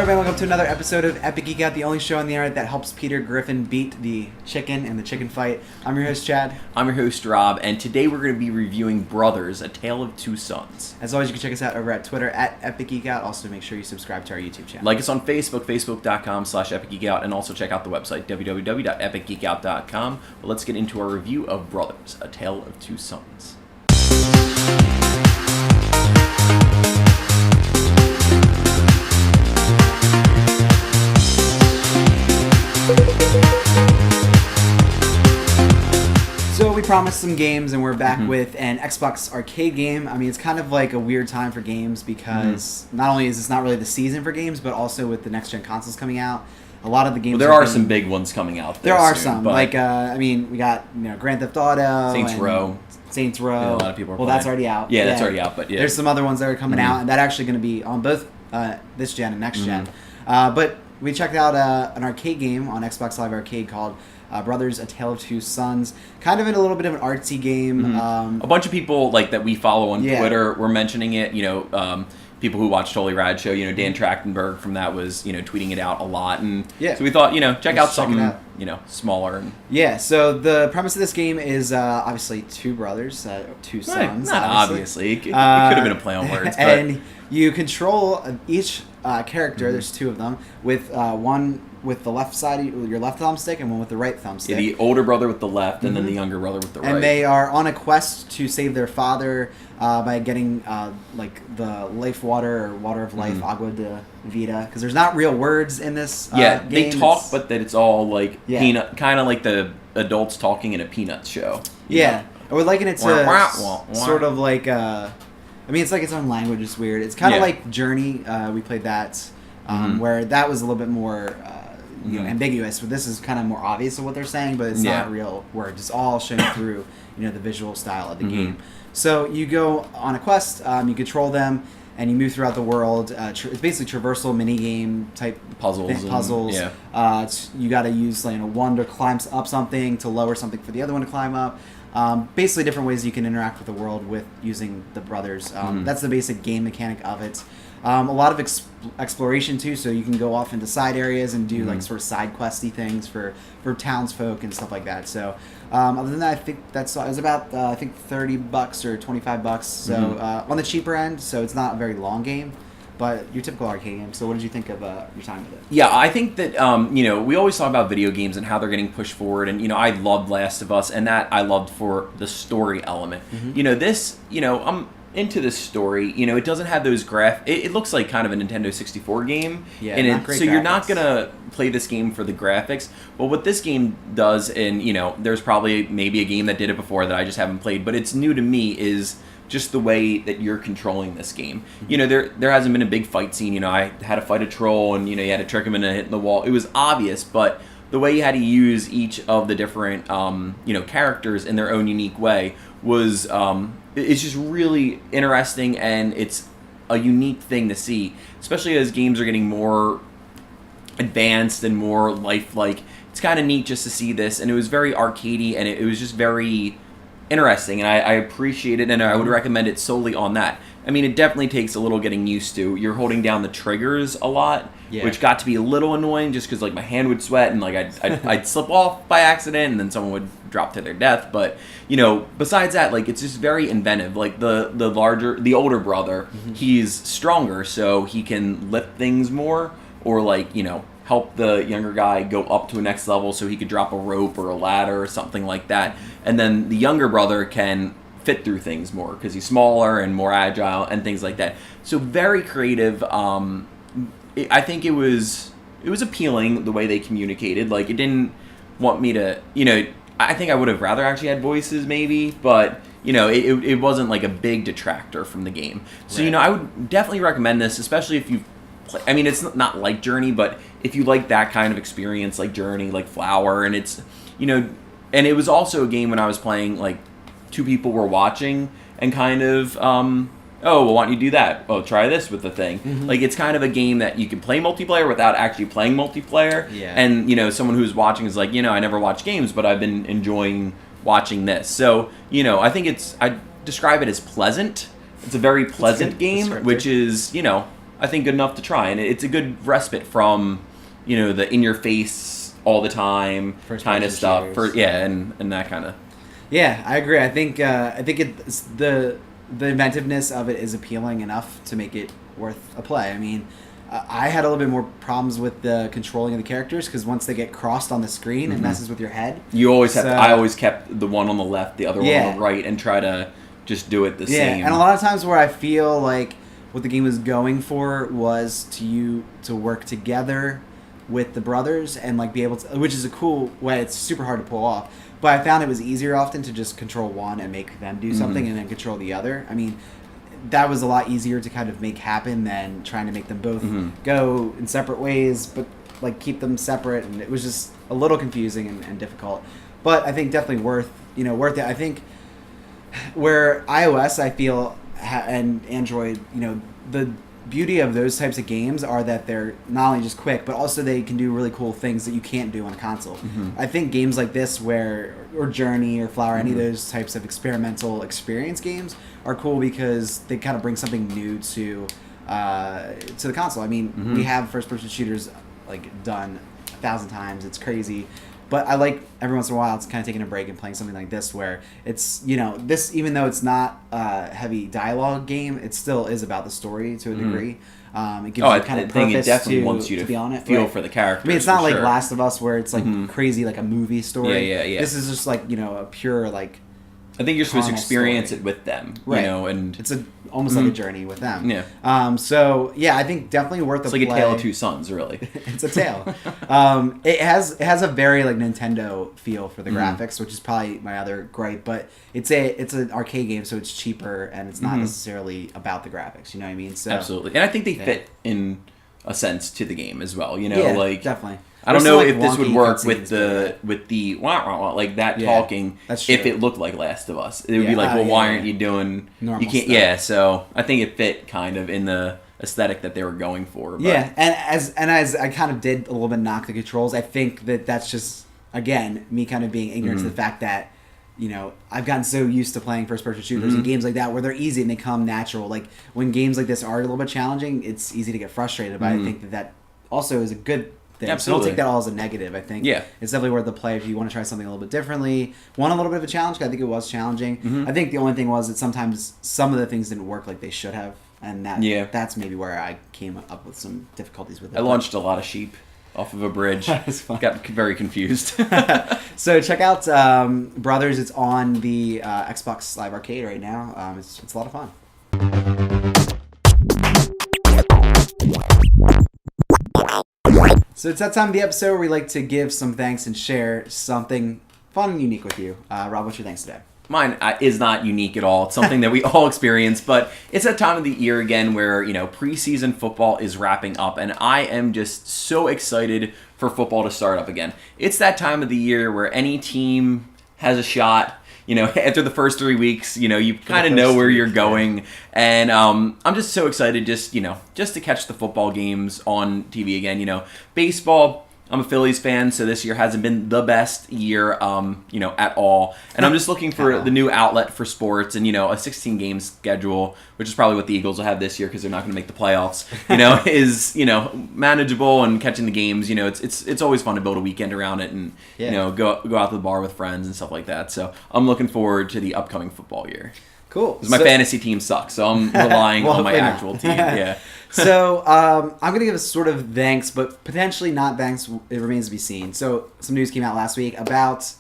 everyone, welcome to another episode of Epic Geek Out, the only show on the internet that helps Peter Griffin beat the chicken in the chicken fight. I'm your host, Chad. I'm your host, Rob, and today we're going to be reviewing Brothers, A Tale of Two Sons. As always, you can check us out over at Twitter at Epic Geek Out. Also, make sure you subscribe to our YouTube channel. Like us on Facebook, facebook.com/epicgeekout, and also check out the website, www.epicgeekout.com. Well, let's get into our review of Brothers, A Tale of Two Sons. So we promised some games, and we're back with an Xbox arcade game. I mean, it's kind of like a weird time for games because not only is this not really the season for games, but also with the next-gen consoles coming out, a lot of the games... Well, there are some big ones coming out there are soon, some. but like, I mean, we got Grand Theft Auto. Saints Row. Saints Row. Yeah, a lot of people are Well, playing. that's already out. Yeah, that's already out, but yeah. There's some other ones that are coming out, and that's actually going to be on both this gen and next gen. But we checked out an arcade game on Xbox Live Arcade called Brothers, A Tale of Two Sons. Kind of in a little bit of an artsy game. A bunch of people like that we follow on Twitter were mentioning it. People who watch Totally Rad Show, Dan Trachtenberg from that was, tweeting it out a lot. And so we thought, check out something, smaller. And so the premise of this game is obviously two brothers, two sons. Not obviously. It could have been a play on words. And you control each character, there's two of them, with one with the left side of your left thumbstick and one with the right thumbstick. Yeah, the older brother with the left and then the younger brother with the right. And they are on a quest to save their father by getting the life water or water of life, agua de vida, because there's not real words in this game. They talk, but that it's all peanut, kind of like the adults talking in a Peanuts show. I would liken it to sort of like... it's like its own language. It's weird. It's kind of like Journey. We played that, where that was a little bit more ambiguous. But this is kind of more obvious of what they're saying, but it's not real words. It's all shown through the visual style of the game. So you go on a quest. You control them, and you move throughout the world. It's basically traversal minigame type puzzles. You got to use one to climb up something, to lower something for the other one to climb up. Basically different ways you can interact with the world with using the brothers. That's the basic game mechanic of it. A lot of exploration too, so you can go off into side areas and do sort of side questy things for townsfolk and stuff like that. So other than that, I think it was about $30 or $25. So on the cheaper end, so it's not a very long game. But your typical arcade game. So what did you think of your time with it? Yeah, I think that, we always talk about video games and how they're getting pushed forward. And, I loved Last of Us, and that I loved for the story element. I'm into this story. It doesn't have those it looks like kind of a Nintendo 64 game. Yeah, and not great so graphics. You're not going to play this game for the graphics. But what this game does, and, there's probably maybe a game that did it before that I just haven't played, but it's new to me, is just the way that you're controlling this game. There hasn't been a big fight scene. I had to fight a troll, and you had to trick him into hitting the wall. It was obvious, but the way you had to use each of the different characters in their own unique way was it's just really interesting, and it's a unique thing to see, especially as games are getting more advanced and more lifelike. It's kind of neat just to see this, and it was very arcadey, and it was just very interesting, and I appreciate it, and I would recommend it solely on that. It definitely takes a little getting used to. You're holding down the triggers a lot, which got to be a little annoying just because my hand would sweat and I'd slip off by accident, and then someone would drop to their death. But besides that, it's just very inventive. The older brother, he's stronger, so he can lift things more, or help the younger guy go up to a next level so he could drop a rope or a ladder or something like that. And then the younger brother can fit through things more because he's smaller and more agile and things like that. So very creative. I think it was appealing the way they communicated. It didn't want me to, I think I would have rather actually had voices maybe, but it wasn't a big detractor from the game. So, I would definitely recommend this, especially if you've it's not like Journey, but if you like that kind of experience, like Journey, like Flower, and it's, and it was also a game when I was playing, two people were watching and kind of, why don't you do that? Oh, try this with the thing. It's kind of a game that you can play multiplayer without actually playing multiplayer. Yeah. And, someone who's watching is I never watch games, but I've been enjoying watching this. So, I think I describe it as pleasant. It's a very pleasant game, which is, I think, good enough to try. And it's a good respite from, the in-your-face all the time kind of stuff. And that kind of... Yeah, I agree. I think it's the inventiveness of it is appealing enough to make it worth a play. I mean, I had a little bit more problems with the controlling of the characters because once they get crossed on the screen, it messes with your head. You always have. I always kept the one on the left, the other one on the right, and try to just do it the same. Yeah, and a lot of times where I feel like what the game was going for was to work together with the brothers and like be able to, which is a cool way. It's super hard to pull off, but I found it was easier often to just control one and make them do something and then control the other. I mean, that was a lot easier to kind of make happen than trying to make them both go in separate ways, but like keep them separate, and it was just a little confusing and difficult. But I think definitely worth it. I think where iOS, I feel, and Android, the beauty of those types of games are that they're not only just quick, but also they can do really cool things that you can't do on a console. I think games like this, or Journey or Flower, any of those types of experimental experience games are cool because they kind of bring something new to the console. I mean, we have first-person shooters like done 1,000 times. It's crazy. But I like every once in a while it's kind of taking a break and playing something like this where it's, this, even though it's not a heavy dialogue game, it still is about the story to a degree. It gives you kind of purpose it definitely wants you to be on it. Feel for the characters. I mean, it's not like Last of Us where it's like crazy, like a movie story. Yeah. This is just like, a pure like... I think you're supposed to experience it with them, and it's almost like a journey with them. Yeah. So yeah, I think definitely worth it's a like play. A Tale of Two Sons, really. It's a tale. It has a very like Nintendo feel for the graphics, which is probably my other gripe. But it's an arcade game, so it's cheaper and it's not necessarily about the graphics. You know what I mean? So absolutely, and I think they fit in a sense to the game as well. Definitely. I don't know if this would work with the wah, wah, wah, like that talking. That's true. If it looked like Last of Us, it would be like, well, why aren't you doing normal you can't? stuff. Yeah, so I think it fit kind of in the aesthetic that they were going for. But. Yeah, and as I kind of did a little bit knock the controls, I think that's just again me kind of being ignorant to the fact that I've gotten so used to playing first-person shooters and games like that where they're easy and they come natural. Like when games like this are a little bit challenging, it's easy to get frustrated. But I think that also is a good thing. Absolutely. So don't take that all as a negative. I think it's definitely worth the play if you want to try something a little bit differently. Want a little bit of a challenge? I think it was challenging. I think the only thing was that sometimes some of the things didn't work like they should have, and that's maybe where I came up with some difficulties with it. I launched a lot of sheep off of a bridge. Got very confused. So check out Brothers. It's on the Xbox Live Arcade right now. It's a lot of fun. So it's that time of the episode where we like to give some thanks and share something fun and unique with you. Rob, what's your thanks today? Mine is not unique at all. It's something that we all experience, but it's that time of the year again where, preseason football is wrapping up, and I am just so excited for football to start up again. It's that time of the year where any team has a shot. After the first 3 weeks, you kind of know where you're going. And I'm just so excited just to catch the football games on TV again. Baseball, I'm a Phillies fan, so this year hasn't been the best year, at all. And I'm just looking for the new outlet for sports and, a 16-game schedule, which is probably what the Eagles will have this year because they're not going to make the playoffs, is, manageable and catching the games. It's always fun to build a weekend around it and, go out to the bar with friends and stuff like that. So I'm looking forward to the upcoming football year. Cool. Because my fantasy team sucks, so I'm relying on my actual team. Yeah. So I'm going to give a sort of thanks, but potentially not thanks. It remains to be seen. So some news came out last week about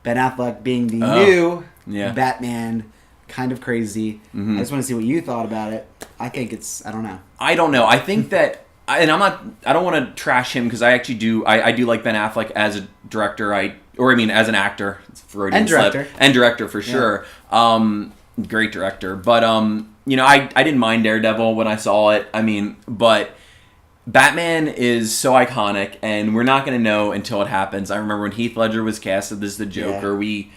Ben Affleck being the new Batman. Kind of crazy. I just want to see what you thought about it. I think I don't know. I don't know. I think that, and I don't want to trash him because I actually do. I do like Ben Affleck as a director. As an actor. And director. And director for sure. Great director. But, I didn't mind Daredevil when I saw it. But Batman is so iconic, and we're not going to know until it happens. I remember when Heath Ledger was casted as the Joker, we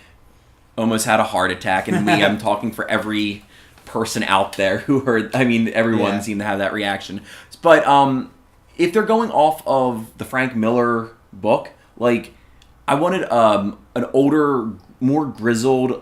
almost had a heart attack, and I'm talking for every person out there who heard. Everyone seemed to have that reaction. But if they're going off of the Frank Miller book, I wanted an older, more grizzled,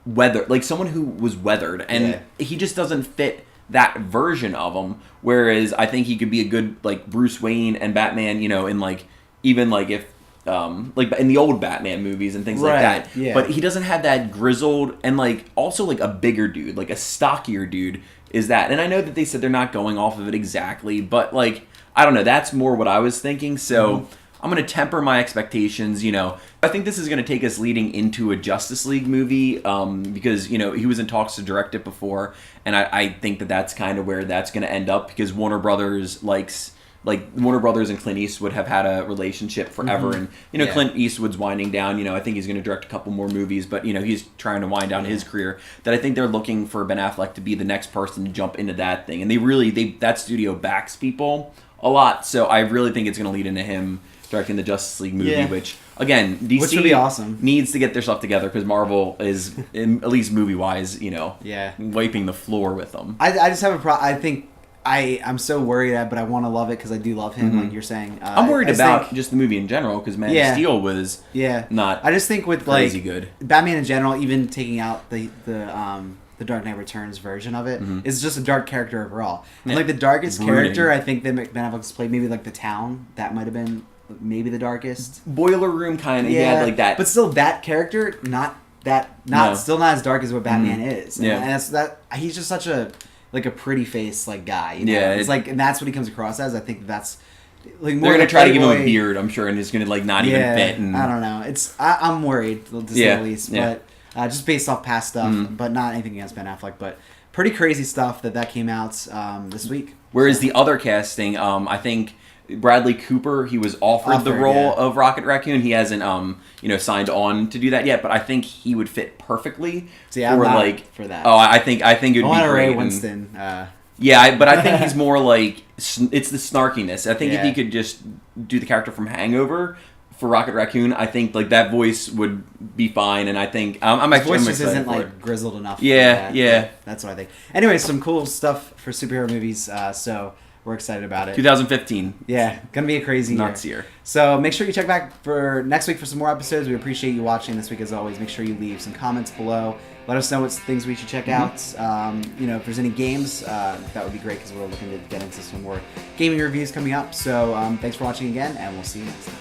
weather, someone who was weathered, and he just doesn't fit that version of him. Whereas I think he could be a good like Bruce Wayne and Batman, you know, in like even like if like in the old Batman movies and things like that. Yeah. But he doesn't have that grizzled and like also like a bigger dude, like a stockier dude is that. And I know that they said they're not going off of it exactly, but like I don't know, that's more what I was thinking. So I'm going to temper my expectations, you know. I think this is going to take us leading into a Justice League movie because, you know, he was in talks to direct it before, and I think that that's kind of where that's going to end up because Warner Brothers Warner Brothers and Clint Eastwood have had a relationship forever, and, you know, Clint Eastwood's winding down. You know, I think he's going to direct a couple more movies, but, you know, he's trying to wind down his career. That I think they're looking for Ben Affleck to be the next person to jump into that thing. And that studio backs people a lot, so I really think it's going to lead into him directing the Justice League movie, which, again, DC which would be awesome. Needs to get their stuff together because Marvel is, at least movie-wise, you know, wiping the floor with them. I just have a problem. I think I'm so worried, but I want to love it because I do love him, like you're saying. I'm worried about just the movie in general because Man of Steel was not I just think with crazy like good. Batman in general, even taking out the Dark Knight Returns version of it, is just a dark character overall. And like the darkest character I think that Ben Affleck's played, maybe like The Town, that might have been maybe the darkest. Boiler Room kind of, yeah, like that. But still, that character, still not as dark as what Batman is. And he's just such a pretty face like guy. You know? Yeah, it's like, and that's what he comes across as. I think that's like more. They're gonna try to give him a beard, I'm sure, and it's gonna like not even fit. And I don't know. I'm worried to say the least, but just based off past stuff, but not anything against Ben Affleck, but pretty crazy stuff that came out this week. Whereas the other casting, I think Bradley Cooper, he was offered the role of Rocket Raccoon. He hasn't, signed on to do that yet, but I think he would fit perfectly for that. Oh, I think it would be great. Ray Winston. But I think he's more like it's the snarkiness. I think if he could just do the character from Hangover for Rocket Raccoon, I think like that voice would be fine. And I think his voice just isn't like grizzled enough. Yeah. That's what I think. Anyway, some cool stuff for superhero movies. So we're excited about it. 2015. Yeah, gonna be a crazy year. So make sure you check back for next week for some more episodes. We appreciate you watching this week as always. Make sure you leave some comments below. Let us know what things we should check out. If there's any games, that would be great because we're looking to get into some more gaming reviews coming up. So thanks for watching again, and we'll see you next time.